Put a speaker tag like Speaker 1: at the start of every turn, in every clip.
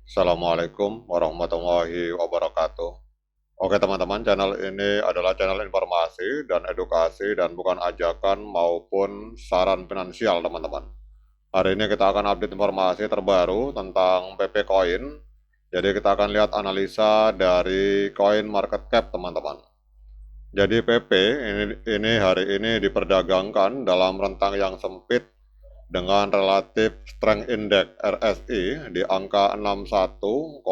Speaker 1: Assalamualaikum warahmatullahi wabarakatuh. Oke teman-teman, channel ini adalah channel informasi dan edukasi dan bukan ajakan maupun saran finansial teman-teman. Hari ini kita akan update informasi terbaru tentang PP Coin. Jadi kita akan lihat analisa dari Coin Market Cap teman-teman. Jadi PP ini hari ini diperdagangkan dalam rentang yang sempit dengan relatif strength index RSI di angka 61,56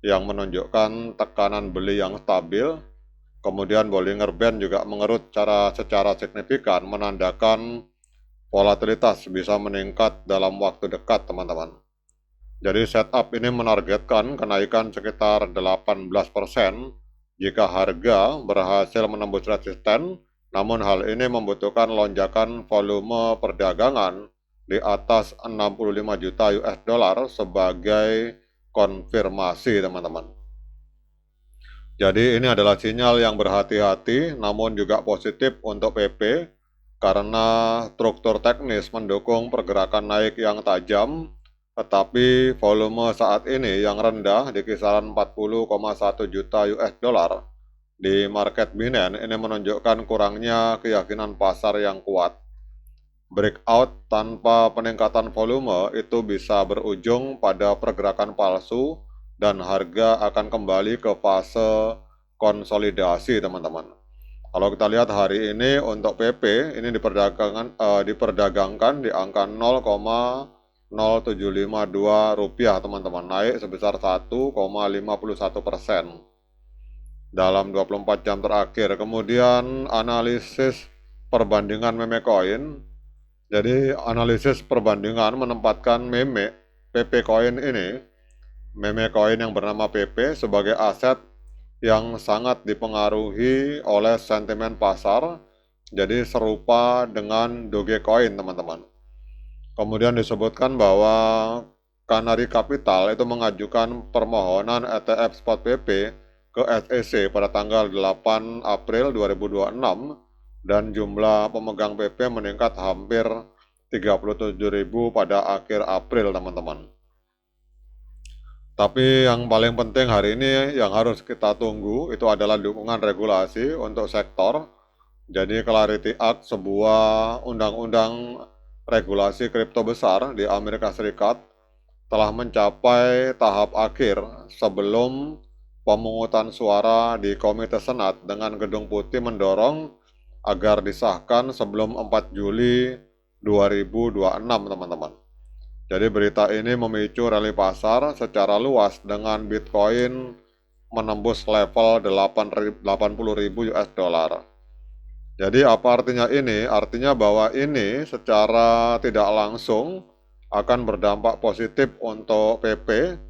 Speaker 1: yang menunjukkan tekanan beli yang stabil. Kemudian Bollinger Band juga mengerut secara signifikan menandakan volatilitas bisa meningkat dalam waktu dekat teman-teman. Jadi setup ini menargetkan kenaikan sekitar 18% jika harga berhasil menembus resisten, namun hal ini membutuhkan lonjakan volume perdagangan di atas 65 juta US dollar sebagai konfirmasi teman-teman. Jadi ini adalah sinyal yang berhati-hati namun juga positif untuk PP karena struktur teknis mendukung pergerakan naik yang tajam, tetapi volume saat ini yang rendah di kisaran 40,1 juta US dollar di market Binance ini menunjukkan kurangnya keyakinan pasar yang kuat. Breakout tanpa peningkatan volume itu bisa berujung pada pergerakan palsu dan harga akan kembali ke fase konsolidasi teman-teman. Kalau kita lihat hari ini untuk PP ini diperdagangkan di angka 0,0752 rupiah teman-teman, naik sebesar 1,51% dalam 24 jam terakhir. Kemudian analisis perbandingan meme coin. Jadi analisis perbandingan menempatkan meme PP coin ini, meme coin yang bernama PP sebagai aset yang sangat dipengaruhi oleh sentimen pasar, jadi serupa dengan Dogecoin teman-teman. Kemudian disebutkan bahwa Canary Capital itu mengajukan permohonan ETF spot PP ke SEC pada tanggal 8 April 2026 dan jumlah pemegang PP meningkat hampir 37.000 pada akhir April teman-teman. Tapi yang paling penting hari ini yang harus kita tunggu itu adalah dukungan regulasi untuk sektor. Jadi Clarity Act, sebuah undang-undang regulasi kripto besar di Amerika Serikat, telah mencapai tahap akhir sebelum pemungutan suara di Komite Senat dengan Gedung Putih mendorong agar disahkan sebelum 4 Juli 2026 teman-teman. Jadi berita ini memicu rally pasar secara luas dengan Bitcoin menembus level 80.000 US dollar. Jadi apa artinya ini? Artinya bahwa ini secara tidak langsung akan berdampak positif untuk PP.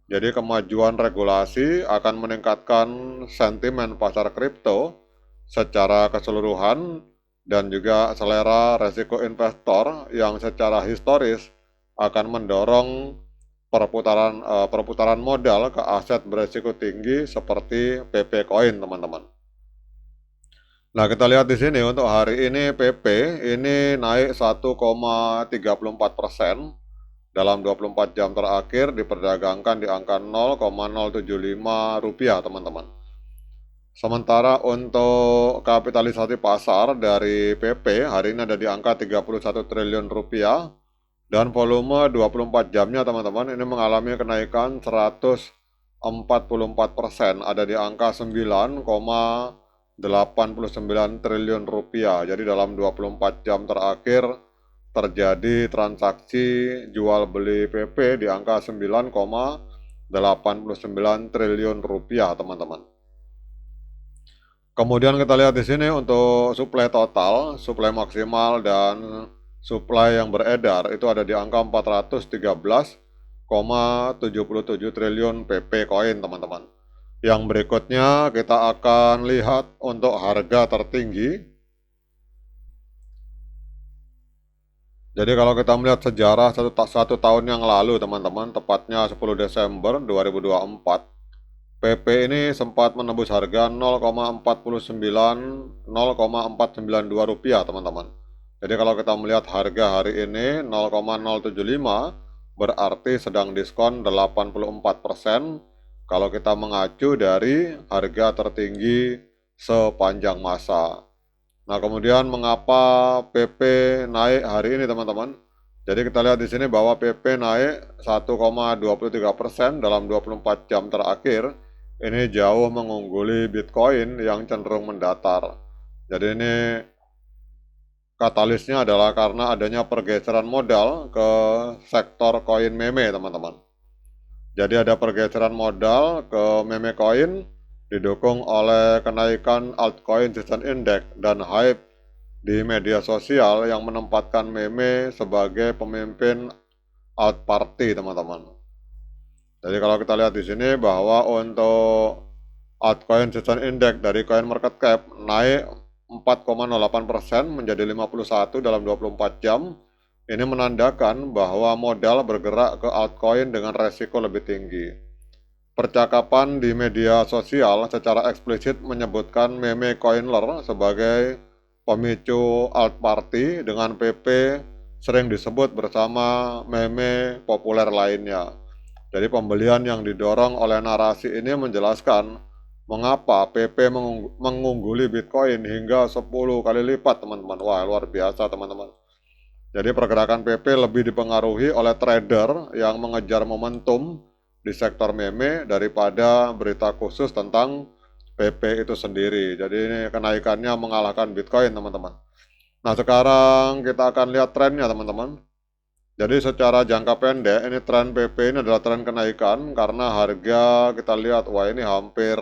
Speaker 1: Jadi kemajuan regulasi akan meningkatkan sentimen pasar kripto secara keseluruhan dan juga selera resiko investor yang secara historis akan mendorong perputaran modal ke aset berisiko tinggi seperti PP Coin teman-teman. Nah, kita lihat di sini untuk hari ini PP ini naik 1,34% dalam 24 jam terakhir diperdagangkan di angka 0,075 rupiah teman-teman. Sementara untuk kapitalisasi pasar dari PP hari ini ada di angka 31 triliun rupiah dan volume 24 jamnya teman-teman ini mengalami kenaikan 144%, ada di angka 9,89 triliun rupiah. Jadi dalam 24 jam terakhir terjadi transaksi jual beli PP di angka 9,89 triliun rupiah teman-teman. Kemudian kita lihat di sini untuk suplai total, suplai maksimal dan suplai yang beredar itu ada di angka 413,77 triliun PP Coin teman-teman. Yang berikutnya kita akan lihat untuk harga tertinggi. Jadi kalau kita melihat sejarah satu tahun yang lalu teman-teman, tepatnya 10 Desember 2024, PP ini sempat menembus harga 0,492 rupiah teman-teman. Jadi kalau kita melihat harga hari ini 0,075 berarti sedang diskon 84% kalau kita mengacu dari harga tertinggi sepanjang masa. Nah, kemudian mengapa PP naik hari ini, teman-teman? Jadi kita lihat di sini bahwa PP naik 1,23% dalam 24 jam terakhir. Ini jauh mengungguli Bitcoin yang cenderung mendatar. Jadi ini katalisnya adalah karena adanya pergeseran modal ke sektor koin meme, teman-teman. Jadi ada pergeseran modal ke meme coin didukung oleh kenaikan altcoin season index dan hype di media sosial yang menempatkan meme sebagai pemimpin alt party, teman-teman. Jadi kalau kita lihat di sini bahwa untuk altcoin season index dari coin market cap naik 4,08% menjadi 51 dalam 24 jam. Ini menandakan bahwa modal bergerak ke altcoin dengan resiko lebih tinggi. Percakapan di media sosial secara eksplisit menyebutkan meme coinler sebagai pemicu alt party dengan PP sering disebut bersama meme populer lainnya. Jadi pembelian yang didorong oleh narasi ini menjelaskan mengapa PP mengungguli Bitcoin hingga 10 kali lipat, teman-teman. Wah, luar biasa, teman-teman. Jadi pergerakan PP lebih dipengaruhi oleh trader yang mengejar momentum di sektor meme daripada berita khusus tentang PP itu sendiri. Jadi ini kenaikannya mengalahkan Bitcoin, teman-teman. Nah, sekarang kita akan lihat trennya, teman-teman. Jadi secara jangka pendek, ini tren PP ini adalah tren kenaikan karena harga kita lihat, wah ini hampir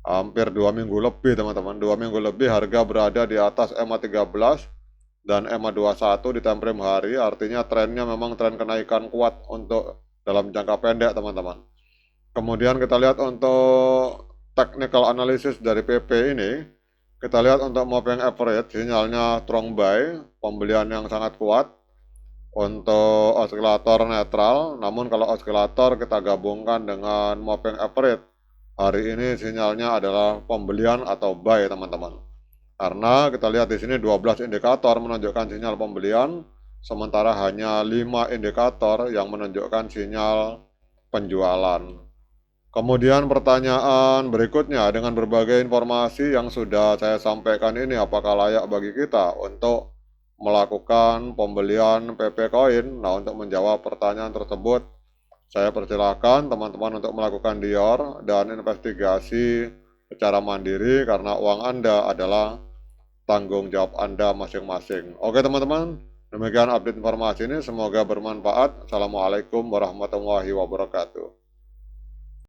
Speaker 1: 2 minggu lebih, teman-teman. 2 minggu lebih harga berada di atas EMA 13 dan EMA 21 di time frame hari, artinya trennya memang tren kenaikan kuat untuk dalam jangka pendek, teman-teman. Kemudian kita lihat untuk technical analysis dari PP ini, kita lihat untuk moving average, sinyalnya strong buy, pembelian yang sangat kuat. Untuk osilator netral, namun kalau osilator kita gabungkan dengan moving average, hari ini sinyalnya adalah pembelian atau buy, teman-teman. Karena kita lihat di sini 12 indikator menunjukkan sinyal pembelian, sementara hanya 5 indikator yang menunjukkan sinyal penjualan. Kemudian pertanyaan berikutnya, dengan berbagai informasi yang sudah saya sampaikan ini, apakah layak bagi kita untuk melakukan pembelian PP Coin? Nah, untuk menjawab pertanyaan tersebut, saya persilakan teman-teman untuk melakukan dior dan investigasi secara mandiri karena uang Anda adalah tanggung jawab Anda masing-masing. Oke, teman-teman, demikian update informasi ini. Semoga bermanfaat. Assalamualaikum warahmatullahi wabarakatuh.